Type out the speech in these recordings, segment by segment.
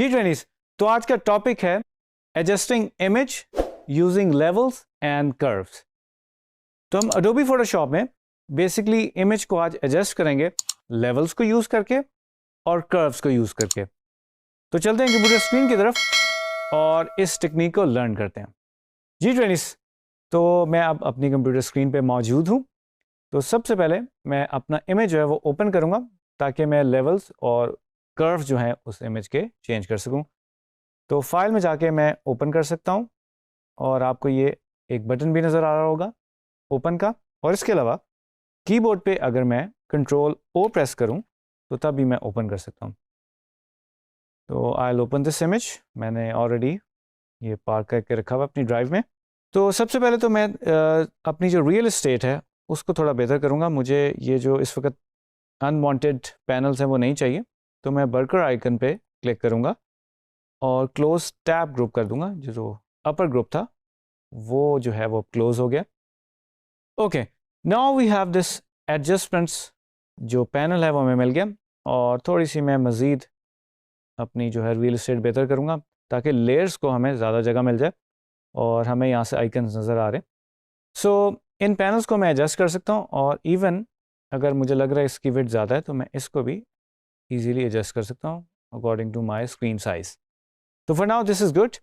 जी trainees, तो आज का टॉपिक है adjusting image using levels and curves. तो हम अडोबी फोटोशॉप में बेसिकली इमेज को आज एडजस्ट करेंगे लेवल्स को यूज करके और कर्व्स को यूज करके। तो चलते हैं कंप्यूटर स्क्रीन की तरफ और इस टेक्निक को लर्न करते हैं। जी ट्रेनिस, तो मैं अब अपनी कंप्यूटर स्क्रीन पे मौजूद हूँ। तो सबसे पहले मैं अपना इमेज जो है वो ओपन करूँगा ताकि मैं लेवल्स और कर्व जो हैं उस इमेज के चेंज कर सकूं। तो फाइल में जाके मैं ओपन कर सकता हूं और आपको ये एक बटन भी नज़र आ रहा होगा ओपन का। और इसके अलावा कीबोर्ड पे अगर मैं कंट्रोल ओ प्रेस करूं तो तब भी मैं ओपन कर सकता हूं। तो I will open this image. मैंने ऑलरेडी ये पार्क करके रखा हुआ अपनी ड्राइव में। तो सबसे पहले तो मैं अपनी जो रियल एस्टेट है उसको थोड़ा बेहतर करूँगा। मुझे ये जो इस वक्त अनवांटेड पैनल्स हैं वो नहीं चाहिए। तो मैं बर्कर आइकन पे क्लिक करूँगा और क्लोज टैब ग्रुप कर दूंगा। जो अपर ग्रुप था वो जो है वो क्लोज हो गया। Okay, now we have this adjustments. जो पैनल है वो हमें मिल गया और थोड़ी सी मैं मज़ीद अपनी जो है रियल एस्टेट बेहतर करूँगा ताकि लेयर्स को हमें ज़्यादा जगह मिल जाए और हमें यहाँ से आइकन्स नज़र आ रहे। सो इन पैनल्स को मैं एडजस्ट कर सकता हूँ और इवन अगर मुझे लग रहा है इसकी विड्थ ज़्यादा है तो मैं इसको भी ईजिली एडजस्ट कर सकता हूँ according to my screen size. तो for now this is good.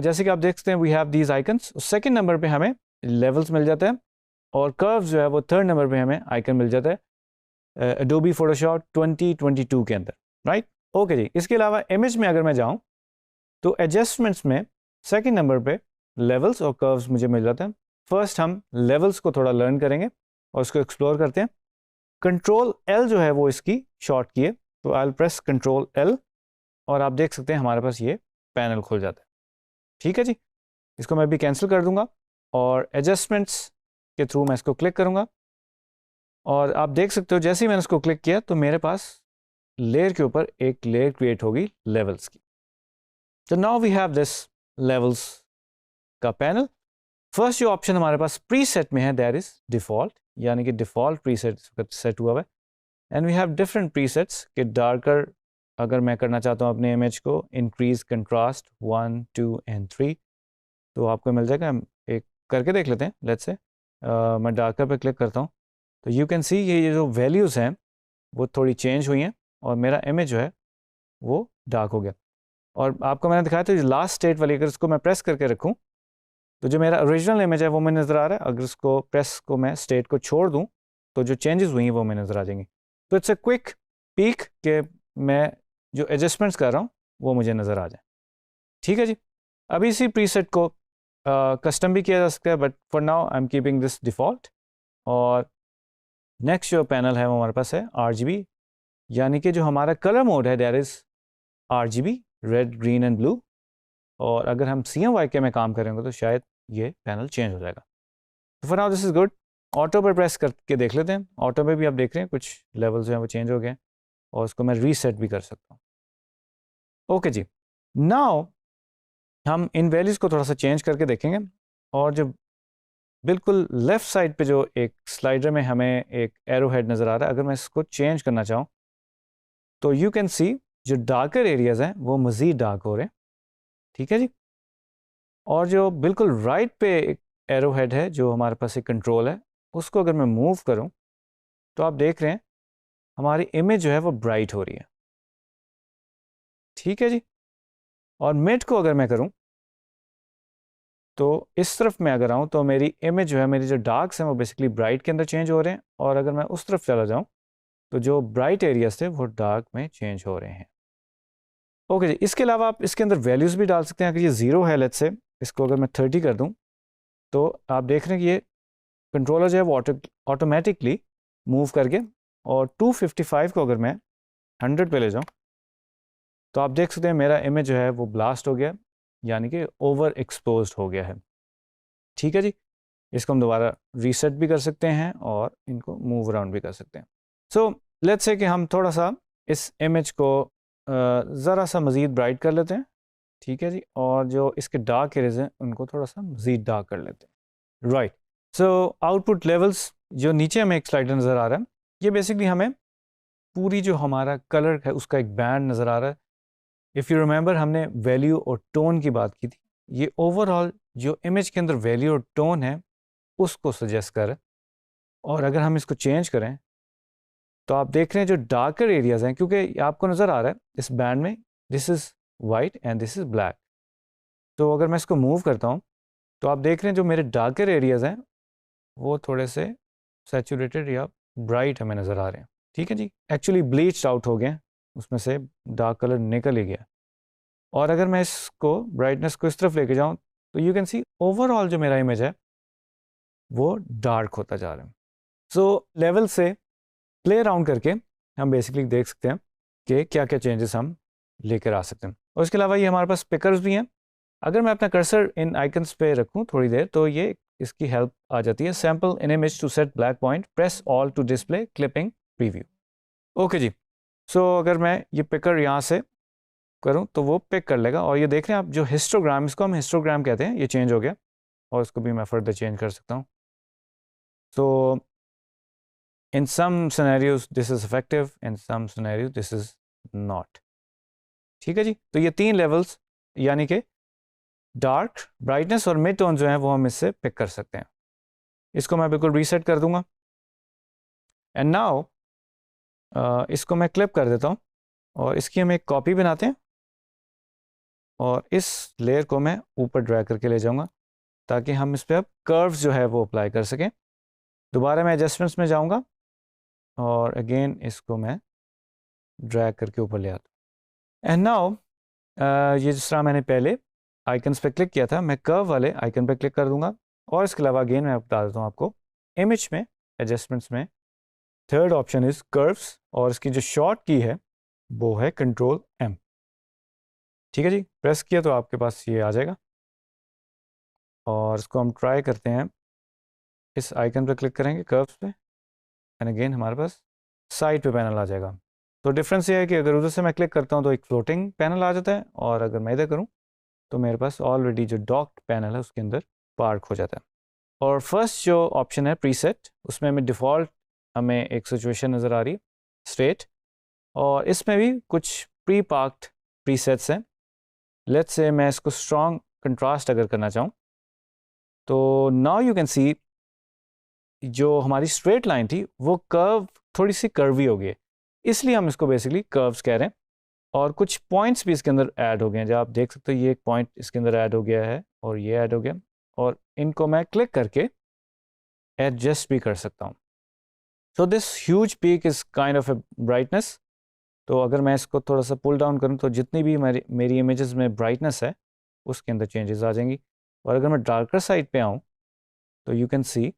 जैसे कि आप देख सकते हैं we have these icons. Second number पे हमें लेवल्स मिल जाता है और कर्व्स जो है वो थर्ड नंबर पे हमें आइकन मिल जाता है एडोबी फोटोशॉप 2022 के अंदर, राइट। ओके जी, इसके अलावा इमेज में अगर मैं जाऊँ तो एडजस्टमेंट्स में सेकेंड नंबर पे लेवल्स और कर्व्स मुझे मिल जाते हैं। फर्स्ट हम लेवल्स को थोड़ा लर्न करेंगे और उसको एक्सप्लोर करते हैं। कंट्रोल एल जो है वो इसकी शॉर्ट की है, तो I will press control L और आप देख सकते हैं हमारे पास ये पैनल खुल जाता है। ठीक है जी, इसको मैं भी कैंसिल कर दूंगा और एडजस्टमेंट्स के थ्रू मैं इसको क्लिक करूंगा और आप देख सकते हो जैसे ही मैंने इसको क्लिक किया तो मेरे पास लेयर के ऊपर एक लेयर क्रिएट होगी लेवल्स की। तो now we have this levels का पैनल। फर्स्ट जो ऑप्शन हमारे पास प्रीसेट में है दैट इज डिफॉल्ट, यानी कि डिफॉल्ट प्रीसेट सेट हुआ है and we have different presets के डार्कर अगर मैं करना चाहता हूँ अपने इमेज को इंक्रीज कंट्रास्ट 1, 2 एंड 3 तो आपको मिल जाएगा। हम एक करके देख लेते हैं। लेट्स से मैं डार्कर पे क्लिक करता हूँ तो यू कैन सी ये जो वैल्यूज़ हैं वो थोड़ी चेंज हुई हैं और मेरा इमेज जो है वो डार्क हो गया। और आपको मैंने दिखाया था लास्ट स्टेट वाली, अगर इसको मैं प्रेस करके रखूँ तो जो मेरा ओरिजिनल इमेज है वो मैं नज़र आ रहा है। अगर इसको प्रेस को मैं स्टेट को छोड़ दूँ तो जो चेंजेस हुई हैं वो मैं नज़र आ जाएंगी। तो इट्स अ क्विक पीक के मैं जो एडजस्टमेंट्स कर रहा हूँ वो मुझे नज़र आ जाए। ठीक है जी, अभी इसी प्रीसेट को कस्टम भी किया जा सकता है but for now I am keeping this default. और नेक्स्ट जो पैनल है वो हमारे पास है RGB, यानी कि जो हमारा कलर मोड है that is RGB, red, green and blue. और अगर हम CMYK में काम करेंगे तो शायद ये पैनल चेंज हो जाएगा। तो for now this is good. Auto पर प्रेस करके देख लेते हैं। ऑटो पे भी आप देख रहे हैं कुछ लेवल्स जो हैं वो चेंज हो गए और उसको मैं रीसेट भी कर सकता हूँ। ओके जी, नाउ हम इन वैल्यूज़ को थोड़ा सा चेंज करके देखेंगे और जो बिल्कुल लेफ़्ट साइड पे जो एक स्लाइडर में हमें एक एरो हेड नज़र आ रहा है, अगर मैं इसको चेंज करना चाहूँ तो यू कैन सी जो डार्कर एरियाज़ हैं वो मज़ीद डार्क हो रहे हैं। ठीक है जी, और जो बिल्कुल राइट पे एक एरो हेड है जो हमारे पास एक कंट्रोल है, उसको अगर मैं मूव करूं तो आप देख रहे हैं हमारी इमेज जो है वो ब्राइट हो रही है। ठीक है जी, और मिड को अगर मैं करूं तो इस तरफ मैं अगर आऊं तो मेरी इमेज जो है, मेरी जो डार्क्स हैं वो बेसिकली ब्राइट के अंदर चेंज हो रहे हैं और अगर मैं उस तरफ चला जाऊं तो जो ब्राइट एरियाज थे वो डार्क में चेंज हो रहे हैं। ओके जी, इसके अलावा आप इसके अंदर वैल्यूज़ भी डाल सकते हैं। अगर ये 0 है, लेट्स से इसको अगर मैं 30 कर दूं तो आप देख रहे हैं कि ये कंट्रोलर जो है वो ऑटोमेटिकली मूव करके और 255 को अगर मैं 100 पे ले जाऊं तो आप देख सकते हैं मेरा इमेज जो है वो ब्लास्ट हो गया, यानी कि ओवर एक्सपोज्ड हो गया है। ठीक है जी, इसको हम दोबारा रीसेट भी कर सकते हैं और इनको मूव अराउंड भी कर सकते हैं। सो लेट्स से कि हम थोड़ा सा इस इमेज को ज़रा सा मज़ीद ब्राइट कर लेते हैं। ठीक है जी, और जो इसके डार्क एरियाज हैं उनको थोड़ा सा मज़ीद डार्क कर लेते हैं। राइट, सो आउटपुट लेवल्स जो नीचे हमें एक स्लाइडर नज़र आ रहा है, ये बेसिकली हमें पूरी जो हमारा कलर है उसका एक बैंड नज़र आ रहा है इफ़ यू रिमेंबर हमने वैल्यू और टोन की बात की थी। ये ओवरऑल जो इमेज के अंदर वैल्यू और टोन है उसको सजेस्ट कर। और अगर हम इसको चेंज करें तो आप देख रहे हैं जो डार्कर एरियाज़ हैं, क्योंकि आपको नज़र आ रहा है इस बैंड में this is white and this is black. तो अगर मैं इसको मूव करता हूँ तो आप देख रहे हैं जो मेरे डार्कर एरियाज़ हैं वो थोड़े से सैचुरेटेड या ब्राइट हमें नज़र आ रहे हैं। ठीक है जी, एक्चुअली ब्लीच्ड आउट हो गए, उसमें से डार्क कलर निकल ही गया। और अगर मैं इसको ब्राइटनेस को इस तरफ लेके जाऊँ तो यू कैन सी ओवरऑल जो मेरा इमेज है वो डार्क होता जा रहा है। सो लेवल से प्ले अराउंड करके हम बेसिकली देख सकते हैं कि क्या क्या चेंजेस हम लेकर आ सकते हैं। और इसके अलावा ये हमारे पास पिकर्स भी हैं। अगर मैं अपना कर्सर इन आइकन्स पे रखूं थोड़ी देर तो ये इसकी हेल्प आ जाती है। Sample in image to set black point, press all to display clipping preview. Okay जी, सो अगर मैं ये पिकर यहाँ से करूँ तो वो पिक कर लेगा। और ये देख रहे हैं आप जो हिस्टोग्राम, इसको हम हिस्टोग्राम कहते हैं, ये चेंज हो गया। और इसको भी मैं फर्दर चेंज कर सकता हूँ। सो in some scenarios this is effective, in some scenarios this is not। ठीक है जी, तो ये 3 लेवल्स यानी कि डार्क, ब्राइटनेस और मिड टोन जो है वो हम इससे पिक कर सकते हैं। इसको मैं बिल्कुल रीसेट कर दूंगा। एंड नाउ इसको मैं क्लिप कर देता हूँ और इसकी हम एक कॉपी बनाते हैं और इस लेयर को मैं ऊपर ड्रैग करके ले जाऊंगा ताकि हम इस पर अब कर्व्स जो है वो अप्लाई कर सकें। दोबारा मैं एडजस्टमेंट्स में जाऊंगा और अगेन इसको मैं ड्रैग करके ऊपर ले आता हूँ। एंड नाउ ये जिस तरह मैंने पहले आइकन्स पे क्लिक किया था, मैं कर्व वाले आइकन पे क्लिक कर दूंगा। और इसके अलावा अगेन मैं बता देता हूँ आपको, इमेज में एडजस्टमेंट्स में थर्ड ऑप्शन इज कर्व्स और इसकी जो शॉर्ट की है वो है कंट्रोल M। ठीक है जी, प्रेस किया तो आपके पास ये आ जाएगा। और इसको हम ट्राई करते हैं, इस आइकन पे क्लिक करेंगे कर्व्स पे एंड अगेन हमारे पास साइड पे पैनल आ जाएगा। तो डिफरेंस ये है कि अगर उधर से मैं क्लिक करता हूँ तो एक फ्लोटिंग पैनल आ जाता है और अगर मैं इधर करूँ तो मेरे पास ऑलरेडी जो डॉक्ड पैनल है उसके अंदर पार्क हो जाता है। और फर्स्ट जो ऑप्शन है प्रीसेट, उसमें हमें डिफ़ॉल्ट हमें एक सिचुएशन नज़र आ रही है स्ट्रेट, और इसमें भी कुछ प्री पार्क्ड प्रीसेट्स हैं। लेट्स से मैं इसको स्ट्रॉन्ग कंट्रास्ट अगर करना चाहूँ तो नाउ यू कैन सी जो हमारी स्ट्रेट लाइन थी वो कर्व थोड़ी सी कर्वी हो गई है, इसलिए हम इसको बेसिकली कर्व्स कह रहे हैं। और कुछ पॉइंट्स भी इसके अंदर ऐड हो गए हैं, जो आप देख सकते हो ये एक पॉइंट इसके अंदर ऐड हो गया है और ये ऐड हो गया, और इनको मैं क्लिक करके एडजस्ट भी कर सकता हूँ। So this huge peak is kind of A brightness. तो अगर मैं इसको थोड़ा सा पुल डाउन करूँ तो जितनी भी मेरी इमेजेस में ब्राइटनेस है उसके अंदर चेंजेस आ जाएंगी। और अगर मैं डार्कर साइड पे आऊँ तो यू कैन सी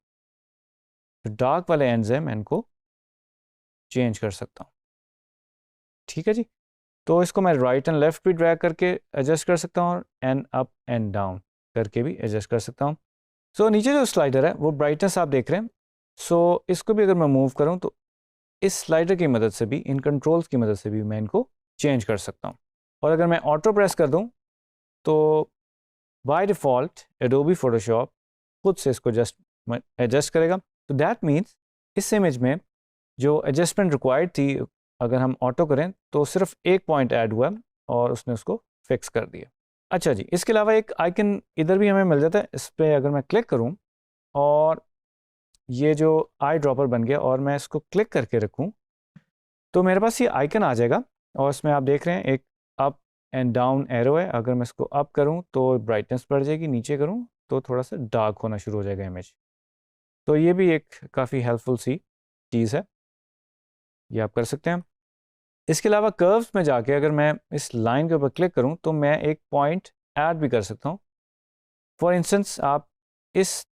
जो डार्क वाले एंड्स हैं मैं इनको चेंज कर सकता हूँ। ठीक है जी, तो इसको मैं राइट एंड लेफ्ट भी ड्रैग करके एडजस्ट कर सकता हूँ और एंड अप एंड डाउन करके भी एडजस्ट कर सकता हूँ। सो नीचे जो स्लाइडर है वो ब्राइटनेस आप देख रहे हैं। सो इसको भी अगर मैं मूव करूँ तो इस स्लाइडर की मदद से भी, इन कंट्रोल्स की मदद से भी मैं इनको चेंज कर सकता हूँ। और अगर मैं ऑटो प्रेस कर दूँ तो बाय डिफ़ॉल्ट एडोबी फोटोशॉप खुद से इसको जस्ट एडजस्ट करेगा। तो दैट मीन्स इस इमेज में जो एडजस्टमेंट रिक्वायर्ड थी अगर हम ऑटो करें तो सिर्फ एक पॉइंट ऐड हुआ और उसने उसको फिक्स कर दिया। अच्छा जी, इसके अलावा एक आइकन इधर भी हमें मिल जाता है, इस पर अगर मैं क्लिक करूं और ये जो आई ड्रॉपर बन गया और मैं इसको क्लिक करके रखूं तो मेरे पास ये आइकन आ जाएगा। और इसमें आप देख रहे हैं एक अप एंड डाउन एरो है। अगर मैं इसको अप करूं तो ब्राइटनेस बढ़ जाएगी, नीचे करूं तो थोड़ा सा डार्क होना शुरू हो जाएगा इमेज। तो ये भी एक काफ़ी हेल्पफुल सी चीज़ है, ये आप कर सकते हैं। इसके अलावा कर्व्स में जाके अगर मैं इस लाइन के ऊपर क्लिक करूं तो मैं एक पॉइंट ऐड भी कर सकता हूं। फॉर इंस्टेंस आप इस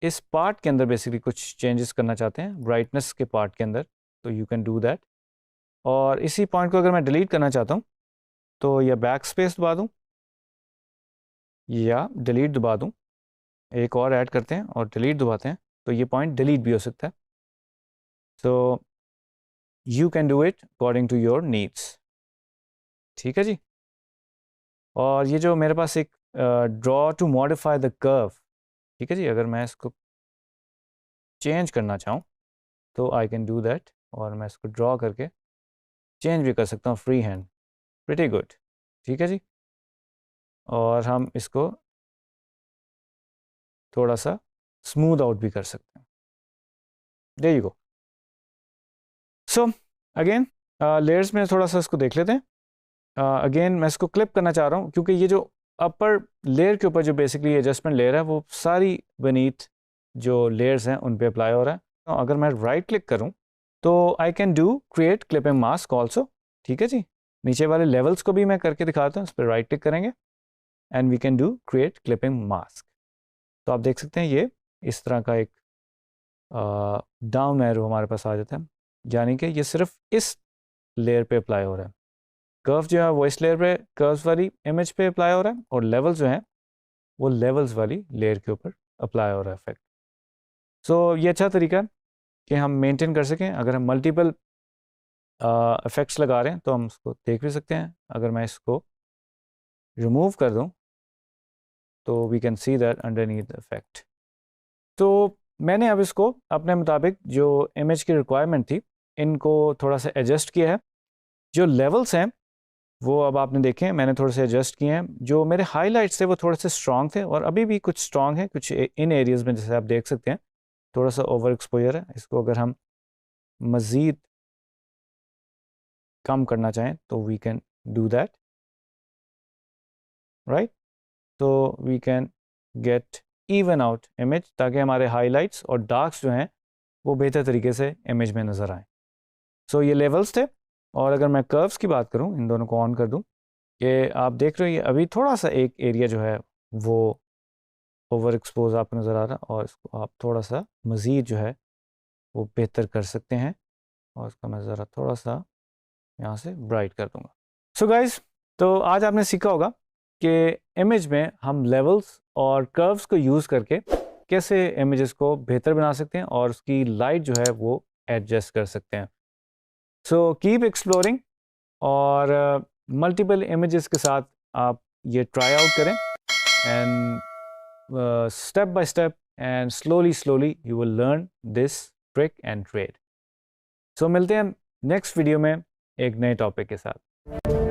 इस पार्ट के अंदर बेसिकली कुछ चेंजेस करना चाहते हैं ब्राइटनेस के पार्ट के अंदर, तो यू कैन डू दैट। और इसी पॉइंट को अगर मैं डिलीट करना चाहता हूं तो या बैक स्पेस दबा दूं या डिलीट दबा दूं, एक और ऐड करते हैं और डिलीट दबाते हैं तो ये पॉइंट डिलीट भी हो सकता है। So you can do it according to your needs. ठीक है जी, और ये जो मेरे पास एक draw to modify the curve, ठीक है जी, अगर मैं इसको चेंज करना चाहूँ तो आई कैन डू दैट और मैं इसको ड्रॉ करके चेंज भी कर सकता हूँ फ्री हैंड। प्रिटी गुड, ठीक है जी। और हम इसको थोड़ा सा स्मूथ आउट भी कर सकते हैं। There you go. So again layers में थोड़ा सा इसको देख लेते हैं। अगेन मैं इसको क्लिप करना चाह रहा हूँ क्योंकि ये जो अपर लेयर के ऊपर जो बेसिकली एडजस्टमेंट लेयर है वो सारी बनीथ जो लेयर्स हैं उन पे अप्लाई हो रहा है। तो अगर मैं राइट क्लिक करूँ तो I can do create clipping mask also, ठीक है जी। नीचे वाले लेवल्स को भी मैं करके दिखाता हूँ, इस पर राइट क्लिक करेंगे and we can do create clipping mask. तो आप देख सकते हैं ये इस तरह का एक डाउन एरो हमारे पास आ जाता है, यानी कि ये सिर्फ इस लेयर पे अप्लाई हो रहा है। कर्व जो है वो इस लेयर पे कर्व्स वाली इमेज पे अप्लाई हो रहा है और लेवल्स जो हैं वो लेवल्स वाली लेयर के ऊपर अप्लाई हो रहा है इफेक्ट। सो ये अच्छा तरीका है कि हम मेंटेन कर सकें। अगर हम मल्टीपल इफेक्ट्स लगा रहे हैं तो हम उसको देख भी सकते हैं। अगर मैं इसको रिमूव कर दूं तो we can see that underneath the effect. तो मैंने अब इसको अपने मुताबिक जो इमेज की रिक्वायरमेंट थी इनको थोड़ा सा एडजस्ट किया है। जो लेवल्स हैं वो अब आपने देखे हैं मैंने थोड़े से एडजस्ट किए हैं। जो मेरे हाईलाइट्स थे वो थोड़े से स्ट्रॉन्ग थे और अभी भी कुछ स्ट्रॉन्ग है, कुछ इन एरियाज़ में जैसे आप देख सकते हैं थोड़ा सा ओवर एक्सपोजर है। इसको अगर हम मज़ीद कम करना चाहें तो we can do that, right. तो we can get even out image ताकि हमारे हाईलाइट्स और डार्क्स जो हैं वो बेहतर तरीके से इमेज में नज़र आएँ। सो ये लेवल्स थे। और अगर मैं कर्व्स की बात करूं, इन दोनों को ऑन कर दूं, कि आप देख रहे हो ये अभी थोड़ा सा एक एरिया जो है वो ओवर एक्सपोज आपको नज़र आ रहा है और इसको आप थोड़ा सा मज़ीद जो है वो बेहतर कर सकते हैं। और इसको मैं ज़रा थोड़ा सा यहाँ से ब्राइट कर दूंगा। सो गाइज, तो आज आपने सीखा होगा कि इमेज में हम लेवल्स और कर्व्स को यूज़ करके कैसे इमेजेस को बेहतर बना सकते हैं और उसकी लाइट जो है वो एडजस्ट कर सकते हैं। सो कीप एक्सप्लोरिंग और मल्टीपल इमेजेस के साथ आप ये ट्राई आउट करें and step by step and slowly you will learn this trick and trade. So मिलते हैं नेक्स्ट वीडियो में एक नए टॉपिक के साथ।